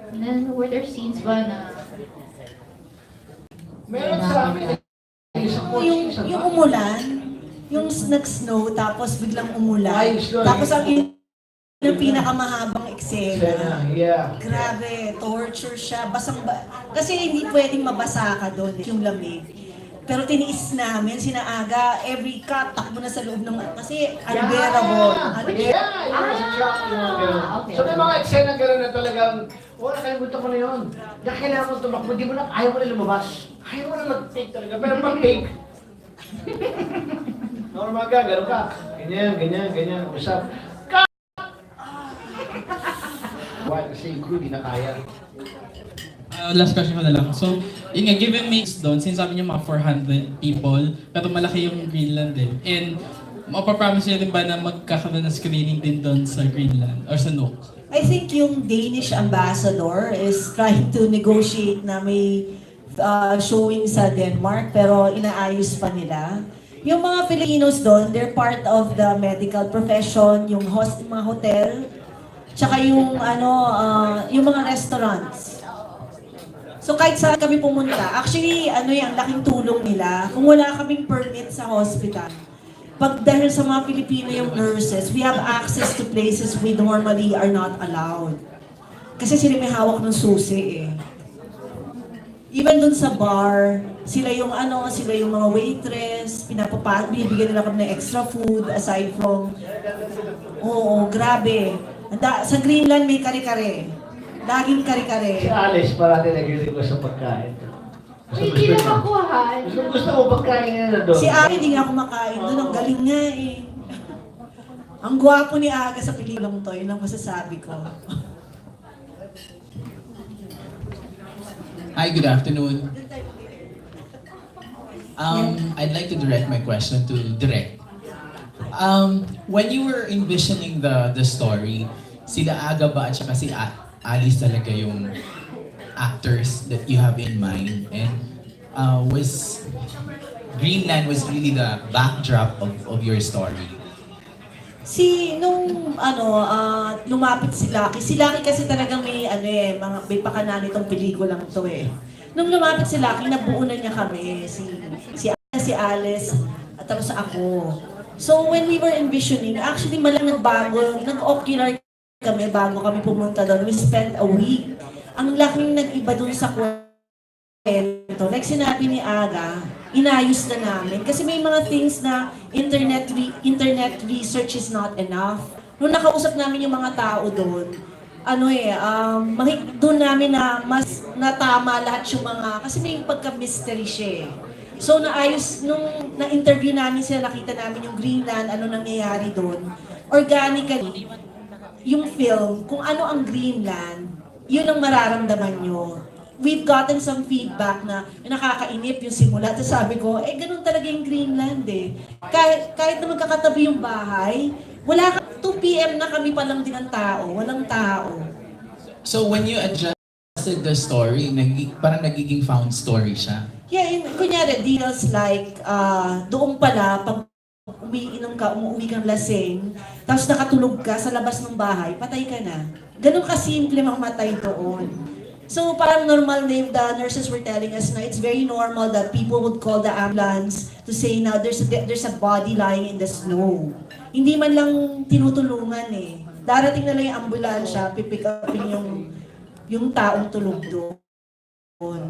And then were there scenes ba na Meron sa amin Yung umulan, yung nag-snow, tapos biglang umulan. Tapos yung pinakamahabang eksena. Yeah. Grabe, torture siya. Kasi hindi pwedeng mabasa ka doon, yung lamig. Pero tiniis namin, sinaaga, every cut, takbo na sa loob ng... Kasi unbearable. So may mga eksena gano'n na talagang, nakalimutan ko na yun. Dahil kailangan mo tumakbo, ayaw mo na lumabas. Ayaw mo na mag-take talaga. Pero pag-take, normal ka, gano'n ka. Ganyan, usap. Why? Kasi yung crew, di na kaya. Last question ko na lang. So, yun nga, given mix doon, sinasabi niyo mga 400 people, pero malaki yung Greenland din. And, mapapromise niyo rin ba na magkakaroon ng screening din doon sa Greenland or sa NUUK? I think yung Danish ambassador is trying to negotiate na may showing sa Denmark, pero inaayos pa nila. Yung mga Filipinos doon, they're part of the medical profession, yung mga hotel, tsaka yung yung mga restaurants. So kahit saan kami pumunta, actually ang laking tulong nila. Kung wala kaming permit sa hospital, dahil sa mga Pilipino yung nurses, we have access to places we normally are not allowed. Kasi sila may hawak ng susi eh. Even dun sa bar, sila yung mga waitress, bibigyan nila kami ng extra food aside from, grabe. Sa Greenland may kare-kare. Laging kare-kare. Si Alice, parati nag-request sa pagkain. Hindi na makuha. Gusto mo ba kain na doon? Si Aga hindi nga kumakain doon. Ang galing nga eh. Ang gwapo ni Aga sa pelikulang to. Yun ang masasabi ko. Hi, good afternoon. I'd like to direct my question to Direk. When you were envisioning the story, sila Aga ba at saka si Alice talaga yung actors that you have in mind? And was Greenland was really the backdrop of your story? Nung lumapit si Lucky kasi talagang may may pakana nitong pelikulang to eh. Nung lumapit si Lucky, nabuo na niya kami, si Alice, at tapos ako. So when we were envisioning, actually malang nagbago, nag-ocular kami bago kami pumunta doon. We spent a week. Ang laking nag-iba doon sa kwento. Like sinabi ni Aga, inayos na namin. Kasi may mga things na internet research is not enough. Nung nakausap namin yung mga tao doon, doon namin na mas natama lahat yung mga, kasi may pagka-mystery siya eh. So naayos, nung na-interview namin sila, nakita namin yung Greenland, ano nangyayari doon. Organically, yung film, kung ano ang Greenland, yun ang mararamdaman nyo. We've gotten some feedback na nakakainip yung simula. Tapos sabi ko, ganun talaga yung Greenland eh. Kahit na magkakatabi yung bahay, 2 p.m. na kami pa lang din ang tao, walang tao. So when you adjusted the story, parang nagiging found story siya? Yeah, kunyari, deals like, doon pala, pag umuwi kang lasing, tapos nakatulog ka sa labas ng bahay, patay ka na. Ganun kasimple mamatay doon. So parang normal na the nurses were telling us na it's very normal that people would call the ambulance to say na there's a body lying in the snow. Hindi man lang tinutulungan eh. Darating na lang yung ambulansya, pipick upin yung taong tulog doon.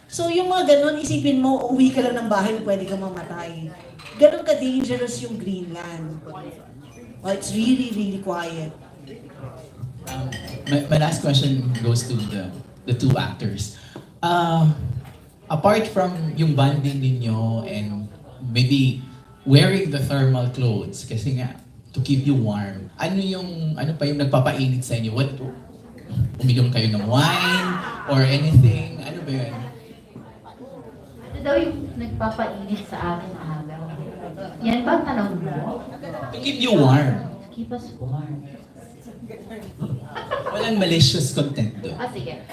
So yung mga ganun, isipin mo, uwi ka lang ng bahay, pwede kang mamatay. Ganun ka-dangerous yung Greenland. Well, it's really, really quiet. My last question goes to the two actors. Apart from yung bonding ninyo and maybe wearing the thermal clothes, kasi nga, to keep you warm, ano pa yung nagpapainit sa inyo? Uminom kayo ng wine or anything? Ano ba yun? Ano daw yung nagpapainit sa akin Aga? Yan ba ang tanong mo? To keep you warm. To keep us warm. Walang malicious content doon. Sige.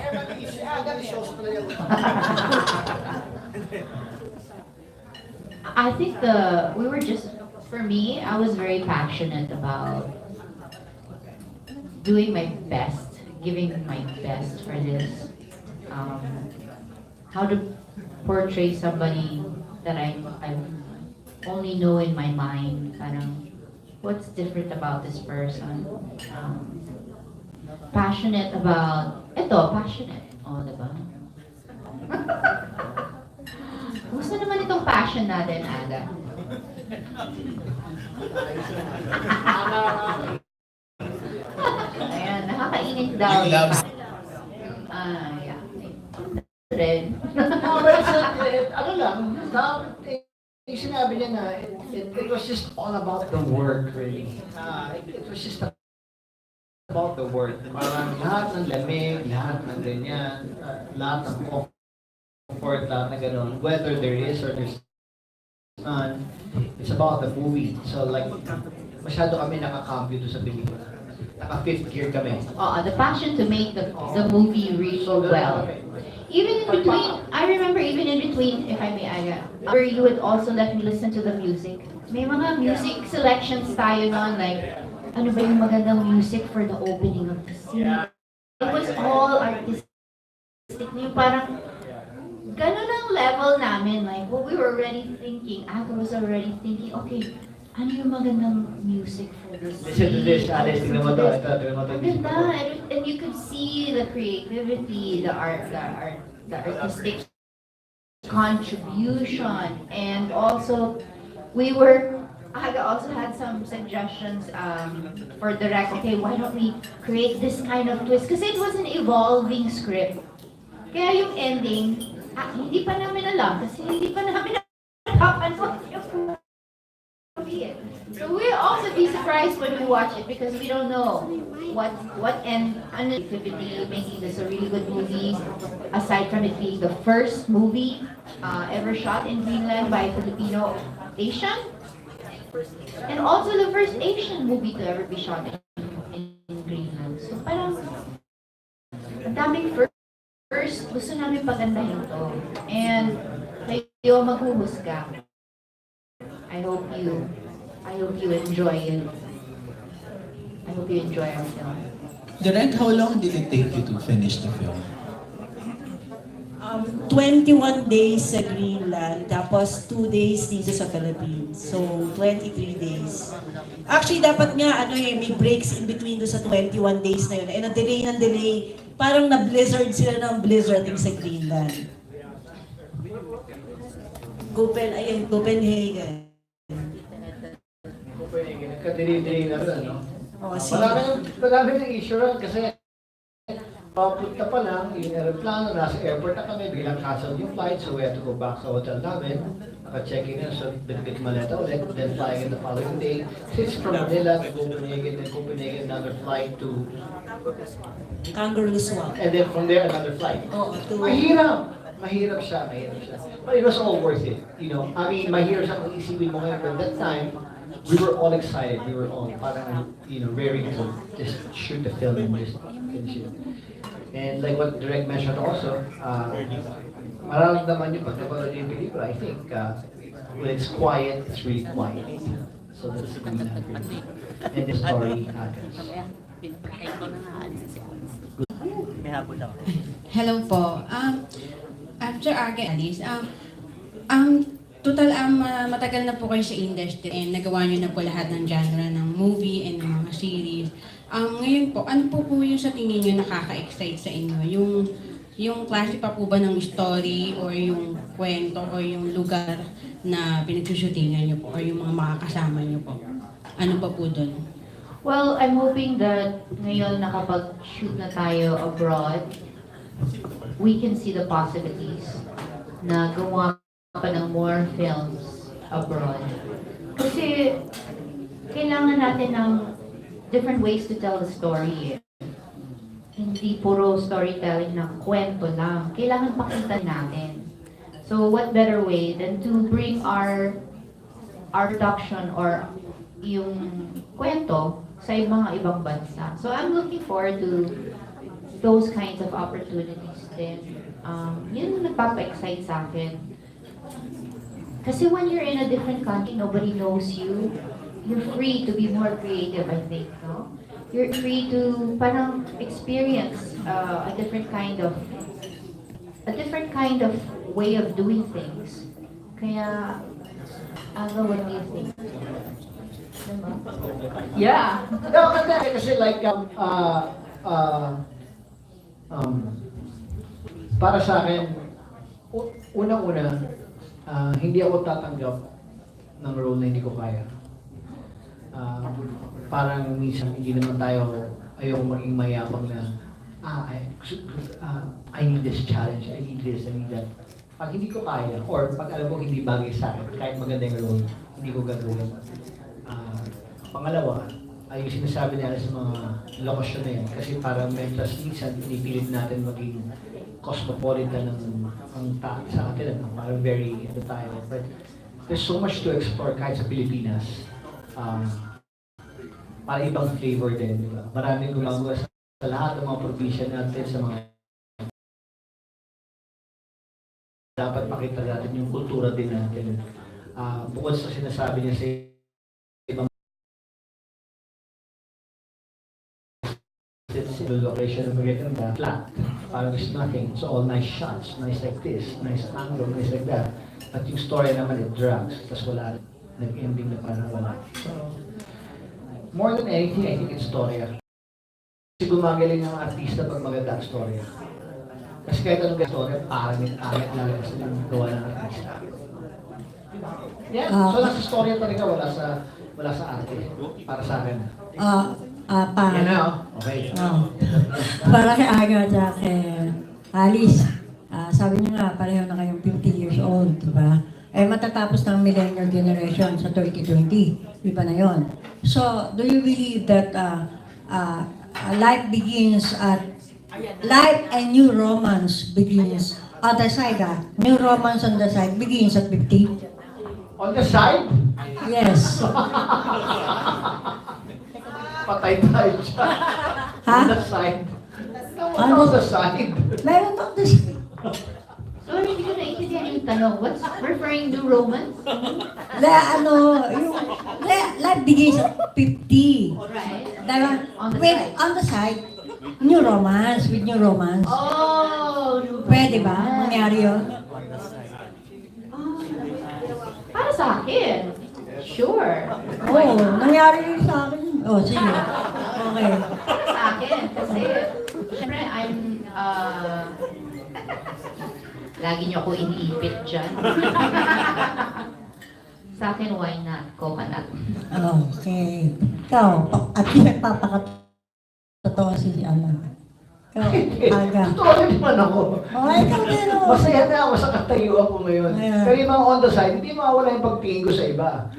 I think for me, I was very passionate about doing my best, giving my best for this. How to portray somebody that I only know in my mind. Parang, what's different about this person? Passionate about, passionate. Diba? Gusto naman itong passion natin, Aga. Ayan, nakakainit daw. You love Yeah. Red. Yung sinabi niya na, it was just all about the work, really. It was just about the work. Parang lahat ng lamig, lahat ng ganyan, lahat ng comfort, lahat na gano'n, whether there is or there's none, it's about the movie. So like, masyado kami nakakambyo doon sa pelikula. Naka-fifth gear kami. The passion to make the movie reach well. Even in between, I remember even in between, if I may, Aga, where you would also let me listen to the music. May mga music selections tayo noon, like, ano ba yung magandang music for the opening of the scene? It was all artistic. Yung parang, ganun ang level namin, like, what we were already thinking, Aga was already thinking, okay, ano yung magandang music for this scene? Listen to this, Alice, tingnan mo to, tingnan mo to. Ganda, and you could see the creativity, the artistic contribution, and also Aga also had some suggestions for direct. Okay, why don't we create this kind of twist? Because it was an evolving script. Kaya yung ending, hindi pa namin alam kasi hindi pa namin nakapanood yung movie. So we'll also be surprised when we watch it because we don't know what and activity making this a really good movie aside from it being the first movie ever shot in Greenland by a Filipino Asian and also the first Asian movie to ever be shot in Greenland. So parang ang daming first gusto namin pagandahin to and kayo maghuhusga. I hope you enjoy it. I hope you enjoy our film. Direk, how long did it take you to finish the film? 21 days sa Greenland, tapos 2 days dito sa Philippines. So, 23 days. Actually, dapat nga, may breaks in between do sa 21 days na yun. Eh, na-delay ng delay. Parang na-blizzard sila ng blizzarding sa Greenland. Copenhagen. Copenhagen, nagka-delay na rin, no? Marami ng issue rin kasi papunta pa lang, yung aeroplano, nasa airport na kami, biglang cancel yung flight, so we had to go back sa hotel namin, naka-check-in na, so bit maleta ulit, then flying in the following day. Since from Manila to Copenhagen, then Copenhagen, another flight to Kangaroo Swamp. and then from there, another flight. Mahirap siya. But it was all worth it, you know. I mean, mahirap siya kung isipin mo ngayon, but that time, we were all excited. We were all parang, very to just shoot the film and just finish it. And like what Direk mentioned also, mararamdaman yung pagkabalo yung pelikula. I think when it's quiet, it's really quiet. So that's the good and the story happens. Hello po. After Alice, matagal na po kayo sa industry and nagawa niyo na po lahat ng genre ng movie and mga series. Ngayon po, ano po yung sa tingin niyo nakaka-excite sa inyo? Yung klase pa po ba ng story or yung kwento or yung lugar na pinagsushootingan niyo po or yung mga makakasama niyo po? Ano pa po doon? Well, I'm hoping that ngayon nakapag-shoot na tayo abroad, we can see the possibilities na gawa pa ng more films abroad. Kasi kailangan natin ng different ways to tell the story. Hindi puro storytelling ng kwento lang. Kailangan pakita natin. So what better way than to bring our production or yung kwento sa mga ibang bansa. So I'm looking forward to those kinds of opportunities din. Yun nagpapa-excite sa akin. Kasi when you're in a different country, nobody knows you. You're free to be more creative, I think, no? You're free to parang experience a different kind of way of doing things. Kaya, Aga, what do you think? Yeah. No, kasi like, para sa akin, unang-una, hindi ako tatanggap ng role na hindi ko kaya. Parang minsan hindi naman tayo ayoko maging mayabang na I need this challenge, I need this, I need that. Pag hindi ko kaya, or pag alam ko hindi bagay sa akin, kahit maganda yung role, hindi ko gagawin. Pangalawa, ay yung sinasabi nila sa mga lokasyon na yan, kasi parang mentas minsan, pinipilit natin maging cosmopolitan sa atin, parang very, tayo. But there's so much to explore kahit sa Pilipinas. Para ibang flavor din, di ba? Maraming gumagawa sa lahat ng mga probinsya natin, sa mga dapat makita natin yung kultura din natin. Bukod sa sinasabi niya sa ibang the location of maganda, flat, parang is nothing. So all nice shots, nice like this, nice angle, nice like that. At yung story naman, it drags. Tapos wala, nag-ending na parang wala. So, more than anything, I think it's storya. Kasi gumagaling ang artista pag maganda ang storya. Kasi kahit anong storya, pangit lang kasi yung gawa ng artista. Yeah, so nasa storya talaga, wala sa arte. Para sa akin. Para. Yan na, okay. Para kay Aga at kay Alice. Sabi niyo nga, pareho na kayong 50 years old, di ba? Eh, matatapos ng millennial generation sa 2020. Di ba na yon? So, do you believe that life begins at life and new romance begins other side, New romance on the side begins at 50? On the side? Yes. Patay tayo dyan. Ha? On the side. Ano? On the side. Meron on the side. Sorry, hindi ko naiintindihan yung tanong. What's referring to romance? Life begins at 50. Right. Diba? On the With, side. on the side, new romance, with new romance. Oh, Pwede ba? Mangyari yun? para sa akin. Sure. Oo, nangyari yun sa akin. Oh, sige. Okay. Para sa akin. Kasi, syempre, lagi niyo ako iniipit dyan. Sa akin, why not? Coconut. Okay. Ikaw, at yung nagpapakatotoo si Ikaw, Aga. Totoo rin naman ako. Oh, ikaw din oh. Masaya na ako sa katayuan ko ngayon. Ayan. Pero yung mga on the side, hindi mawala yung pagtingin ko sa iba.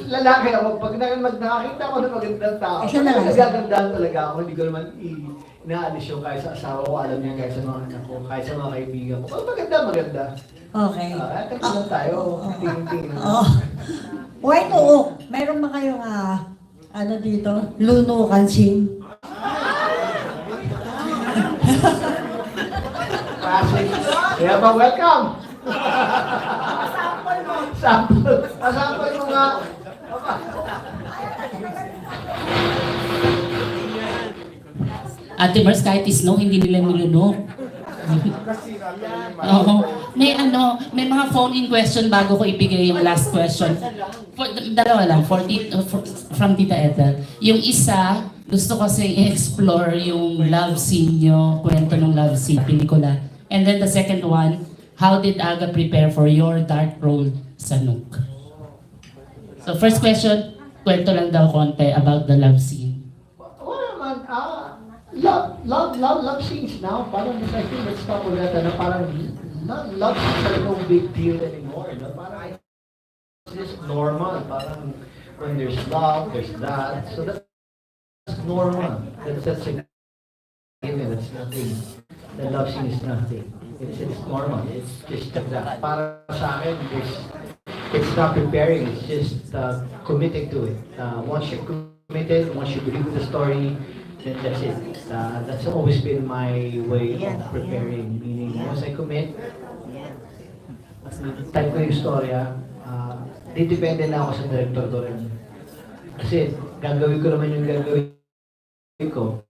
Lalaki ako, pag nakakita ako ng magandang tao, Isa na lang. nagagandahan talaga ako. Hindi ko naman inaalis yung kahit sa asawa ko, alam niya kahit sa mga anak ko, kahit sa mga kaibigan ko. Pag maganda, maganda. Okay. Ito lang tayo, tingin-tingin. Oh. Why no? Meron ba kayong, dito, lunukan scene? Classic. Kaya ba, welcome! Sample. Sample mo nga. Ate Mars, kahit snow, hindi nila nilunok. Oo. May mga phone-in question bago ko ibigay yung last question. Dalawa lang, from Tita Ethel. Yung isa, gusto kasi i-explore yung love scene nyo, kwento ng love scene, pelikula. And then the second one, how did Aga prepare for your dark role sa NUUK? So first question, kwento lang daw konti about the love scene. Wala naman, love scenes now, parang I think let's stop with that, parang love scenes are no big deal anymore, parang it's just normal, parang when there's love, there's that, so that's normal, that's a given, that's nothing, the love scene is nothing, it's normal, it's just that, para sa akin, it's not preparing, it's just committing to it, once you're committed, once you believe in the story, then that's it. That's always been my way of preparing. Meaning, once I commit, type ko yung storya, didepende na ako sa director ko rin. Kasi, gagawin ko naman yung gagawin ko.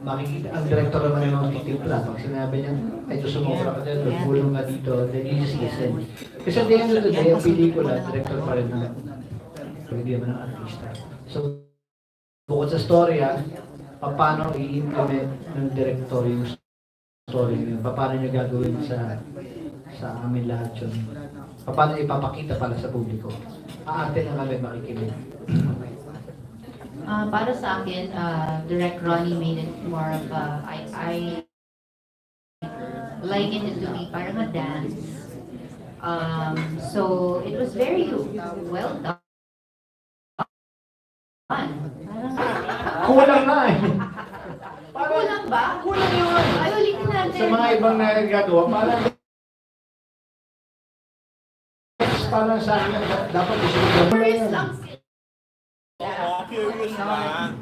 Makikita, ang director naman yung mga titimpla. Pag sinabi niya, ito sumobra ka dito, bulong ka dito, then you season. Kasi at the end of the day, ang pelikula, director pa rin na. Hindi naman ang artista. So, bukod sa storya, paano i-implement ng director yung story yun? Paano nyo gagawin sa amin lahat yun? Paano ipapakita pala sa publiko? Aarte na kami makikinig. Para sa akin, Direct Ronnie made it more of I likened it to be parang a dance. So it was very well done. Kulang na eh. Kulang ba? Kulang yun. Ay, ulitin natin. Sa mga ibang nagagawa, parang sa akin, dapat Curious lang.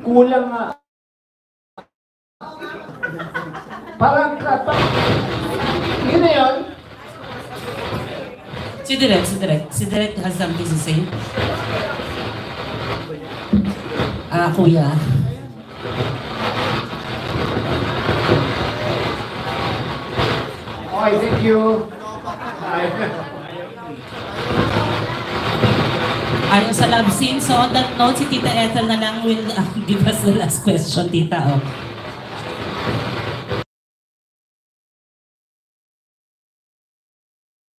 kulang nga. Parang, yun na yun. Si Direct has something to say. Kuya. Okay, thank you. Ayaw sa love scene. So on that note, si Tita Ethel na lang will give us the last question, Tita. Oh.